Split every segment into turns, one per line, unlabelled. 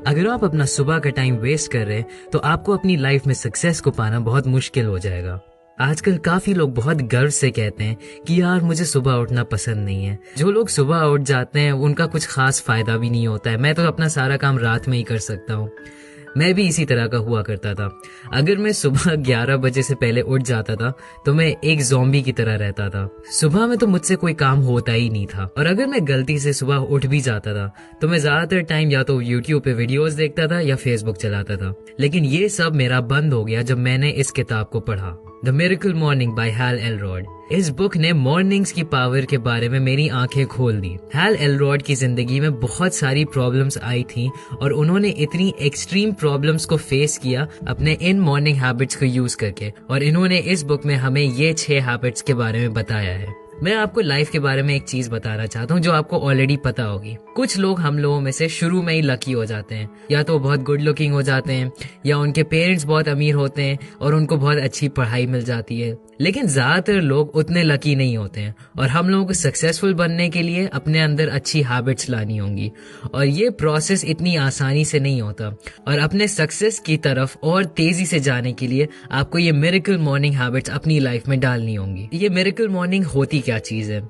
अगर आप अपना सुबह का टाइम वेस्ट कर रहे हैं तो आपको अपनी लाइफ में सक्सेस को पाना बहुत मुश्किल हो जाएगा। आजकल काफी लोग बहुत गर्व से कहते हैं कि यार मुझे सुबह उठना पसंद नहीं है। जो लोग सुबह उठ जाते हैं उनका कुछ खास फायदा भी नहीं होता है। मैं तो अपना सारा काम रात में ही कर सकता हूँ। मैं भी इसी तरह का हुआ करता था। अगर मैं सुबह 11 बजे से पहले उठ जाता था तो मैं एक ज़ॉम्बी की तरह रहता था। सुबह में तो मुझसे कोई काम होता ही नहीं था, और अगर मैं गलती से सुबह उठ भी जाता था तो मैं ज्यादातर टाइम या तो यूट्यूब पे वीडियोस देखता था या फेसबुक चलाता था। लेकिन ये सब मेरा बंद हो गया जब मैंने इस किताब को पढ़ा, the miracle morning by Hal Elrod. इस बुक ने मॉर्निंग्स की पावर के बारे में मेरी आंखें खोल दी। हैल एलरॉड की जिंदगी में बहुत सारी प्रॉब्लम्स आई थी और उन्होंने इतनी एक्सट्रीम प्रॉब्लम्स को फेस किया अपने इन मॉर्निंग हैबिट्स को यूज करके, और इन्होंने इस बुक में हमें ये 6 हैबिट्स के बारे में बताया है। मैं आपको लाइफ के बारे में एक चीज बताना चाहता हूँ जो आपको ऑलरेडी पता होगी। कुछ लोग हम लोगों में से शुरू में ही लकी हो जाते हैं, या तो बहुत गुड लुकिंग हो जाते हैं या उनके पेरेंट्स बहुत अमीर होते हैं और उनको बहुत अच्छी पढ़ाई मिल जाती है। लेकिन ज्यादातर लोग उतने लकी नहीं होते हैं, और हम लोगों को सक्सेसफुल बनने के लिए अपने अंदर अच्छी हैबिट्स लानी होंगी, और ये प्रोसेस इतनी आसानी से नहीं होता। और अपने सक्सेस की तरफ और तेजी से जाने के लिए आपको ये मिरेकल मॉर्निंग हैबिट्स अपनी लाइफ में डालनी होंगी। ये मिरेकल मॉर्निंग होती क्या चीज है?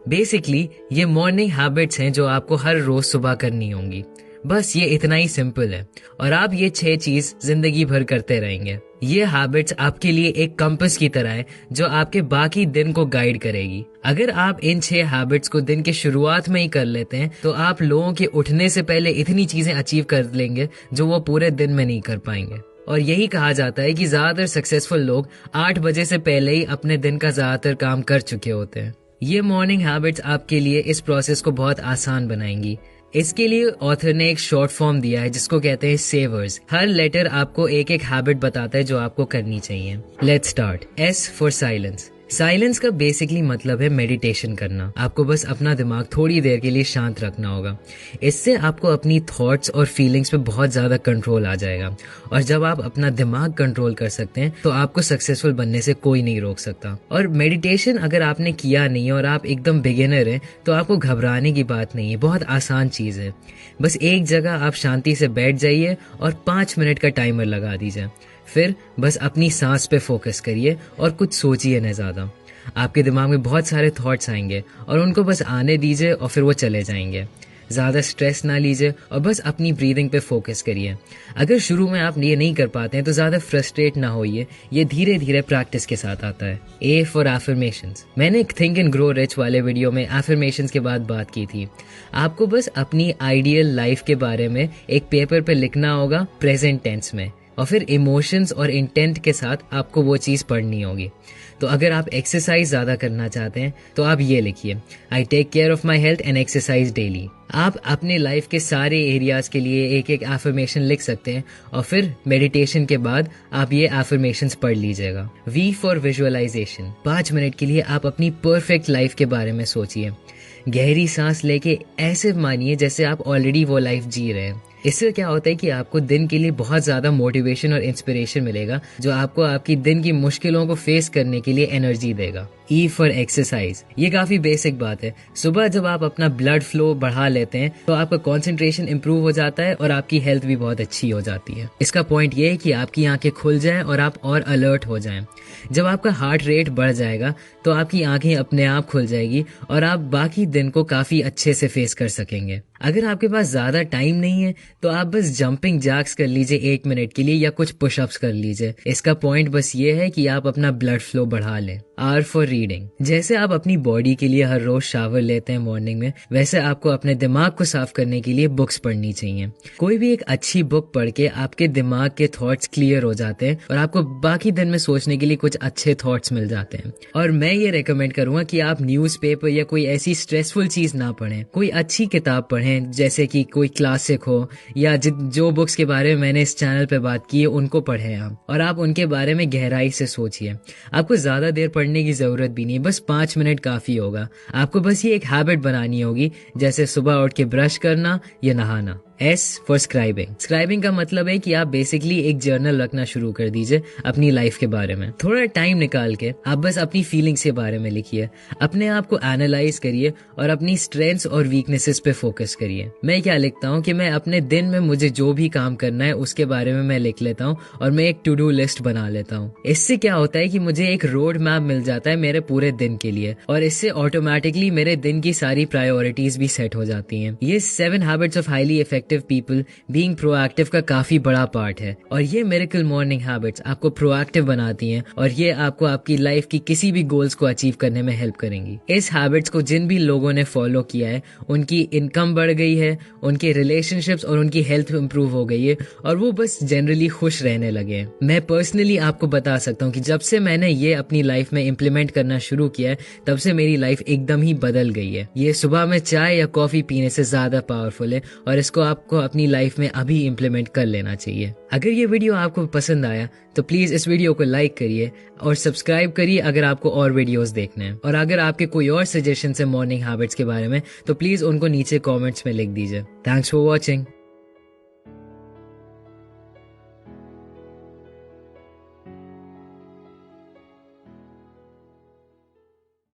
बेसिकली ये मॉर्निंग हैबिट्स हैं जो आपको हर रोज सुबह करनी होंगी। बस ये इतना ही सिंपल है, और आप ये 6 चीज जिंदगी भर करते रहेंगे। ये हैबिट्स आपके लिए एक कंपास की तरह है जो आपके बाकी दिन को गाइड करेगी। अगर आप इन 6 हैबिट्स को दिन के शुरुआत में ही कर लेते हैं तो आप लोगों के उठने से पहले इतनी चीजें अचीव कर लेंगे जो वो पूरे दिन में नहीं कर पाएंगे। और यही कहा जाता है कि ज्यादातर सक्सेसफुल लोग 8 बजे से पहले ही अपने दिन का ज्यादातर काम कर चुके होते हैं। ये मॉर्निंग हैबिट्स आपके लिए इस प्रोसेस को बहुत आसान बनाएंगी। इसके लिए ऑथर ने एक शॉर्ट फॉर्म दिया है जिसको कहते हैं सेवर्स। हर लेटर आपको एक एक हैबिट बताता है जो आपको करनी चाहिए। Let's start. S for silence. Silence का बेसिकली मतलब है मेडिटेशन करना। आपको बस अपना दिमाग थोड़ी देर के लिए शांत रखना होगा। इससे आपको अपनी थॉट्स और फीलिंग्स पे बहुत ज्यादा कंट्रोल आ जाएगा, और जब आप अपना दिमाग कंट्रोल कर सकते हैं तो आपको सक्सेसफुल बनने से कोई नहीं रोक सकता। और मेडिटेशन अगर आपने किया नहीं और आप एकदम बिगिनर हैं तो आपको घबराने की बात नहीं है, बहुत आसान चीज है। बस एक जगह आप शांति से बैठ जाइए और 5 मिनट का टाइमर लगा दीजिए। फिर बस अपनी सांस पे फोकस करिए और कुछ सोचिए न ज्यादा। आपके दिमाग में बहुत सारे थॉट्स आएंगे और उनको बस आने दीजिए और फिर वो चले जाएंगे। ज्यादा स्ट्रेस ना लीजिए और बस अपनी ब्रीदिंग पे फोकस करिए। अगर शुरू में आप ये नहीं कर पाते हैं तो ज्यादा फ्रस्ट्रेट ना होइए, ये धीरे धीरे प्रैक्टिस के साथ आता है। A for affirmations. मैंने थिंक एंड ग्रो रिच वाले वीडियो में एफर्मेशंस के बाद बात की थी। आपको बस अपनी आइडियल लाइफ के बारे में एक पेपर पे लिखना होगा प्रेजेंट टेंस में, और फिर इमोशंस और इंटेंट के साथ आपको वो चीज पढ़नी होगी। तो अगर आप एक्सरसाइज ज्यादा करना चाहते हैं तो आप ये लिखिए, I take care of my health and exercise daily. आप अपने लाइफ के सारे एरियाज के लिए एक एक एफर्मेशन लिख सकते हैं, और फिर मेडिटेशन के बाद आप ये एफर्मेशंस पढ़ लीजिएगा। We for visualisation. 5 मिनट के लिए आप अपनी परफेक्ट लाइफ के बारे में सोचिए। गहरी सांस लेके ऐसे मानिए जैसे आप ऑलरेडी वो लाइफ जी रहे हैं। इससे क्या होता है कि आपको दिन के लिए बहुत ज्यादा मोटिवेशन और इंस्पिरेशन मिलेगा जो आपको आपकी दिन की मुश्किलों को फेस करने के लिए एनर्जी देगा। E for exercise. ये काफी बेसिक बात है। सुबह जब आप अपना ब्लड फ्लो बढ़ा लेते हैं तो आपका कंसंट्रेशन इंप्रूव हो जाता है और आपकी हेल्थ भी बहुत अच्छी हो जाती है। इसका पॉइंट ये है कि आपकी आंखें खुल जाएं और आप और अलर्ट हो जाएं। जब आपका हार्ट रेट बढ़ जाएगा तो आपकी आंखें अपने आप खुल जाएगी और आप बाकी दिन को काफी अच्छे से फेस कर सकेंगे। अगर आपके पास ज्यादा टाइम नहीं है तो आप बस जंपिंग जैक्स कर लीजिए 1 मिनट के लिए, या कुछ पुशअप्स कर लीजिए। इसका पॉइंट बस ये है कि आप अपना ब्लड फ्लो बढ़ा लें। R for reading. जैसे आप अपनी बॉडी के लिए हर रोज शावर लेते हैं मॉर्निंग में, वैसे आपको अपने दिमाग को साफ करने के लिए बुक्स पढ़नी चाहिए। कोई भी एक अच्छी बुक पढ़ के आपके दिमाग के थॉट्स क्लियर हो जाते हैं और आपको बाकी दिन में सोचने के लिए कुछ अच्छे थॉट्स मिल जाते हैं। और मैं ये रेकमेंड करूंगा कि आप न्यूज़पेपर या कोई ऐसी स्ट्रेसफुल चीज ना पढ़ें, कोई अच्छी किताब पढ़ें, जैसे कि कोई क्लासिक हो, या जो बुक्स के बारे में मैंने इस चैनल पे बात की है उनको पढ़ें आप, और आप उनके बारे में गहराई से सोचिए। आपको ज्यादा देर पढ़ने की जरूरत भी नहीं, बस 5 मिनट काफी होगा। आपको बस ये एक हैबिट बनानी होगी, जैसे सुबह उठ के ब्रश करना या नहाना। S for scribing. स्क्राइबिंग का मतलब है कि आप बेसिकली एक जर्नल रखना शुरू कर दीजिए अपनी लाइफ के बारे में। थोड़ा टाइम निकाल के आप बस अपनी फीलिंग्स के बारे में लिखिए, अपने आप को एनालाइज करिए और अपनी स्ट्रेंथ्स और वीकनेसेस पे फोकस करिए। मैं क्या लिखता हूँ कि मैं अपने दिन में मुझे जो भी काम करना है उसके बारे में मैं लिख लेता हूँ और मैं एक टू डू लिस्ट बना लेता हूँ। इससे क्या होता है कि मुझे एक रोड मैप मिल जाता है मेरे पूरे दिन के लिए और इससे ऑटोमेटिकली मेरे दिन की सारी प्रायोरिटीज भी सेट हो जाती हैं। ये 7 habits of highly effective people being proactive का काफी बड़ा पार्ट है और ये मिरेकल मॉर्निंग हैबिट्स आपको प्रोएक्टिव बनाती हैं और ये आपको आपकी लाइफ की किसी भी गोल्स को अचीव करने में हेल्प करेंगी। इस हैबिट्स को जिन भी लोगों ने फॉलो किया है उनकी इनकम बढ़ गई है, उनके रिलेशनशिप्स और उनकी हेल्थ इंप्रूव हो गई है और वो बस जनरली खुश रहने लगे हैं। मैं पर्सनली आपको बता सकता हूँ कि जब से मैंने ये अपनी लाइफ में इम्प्लीमेंट करना शुरू किया है तब से मेरी लाइफ एकदम ही बदल गई है। ये सुबह में चाय या कॉफी पीने से ज्यादा पावरफुल है और इसको आपको अपनी लाइफ में अभी इम्प्लीमेंट कर लेना चाहिए। अगर ये वीडियो आपको पसंद आया तो प्लीज इस वीडियो को लाइक करिए और सब्सक्राइब करिए अगर आपको और वीडियोस देखने हैं। और अगर आपके कोई और सजेशन है मॉर्निंग हैबिट्स के बारे में तो प्लीज उनको नीचे कमेंट्स में लिख दीजिए। Thanks for watching.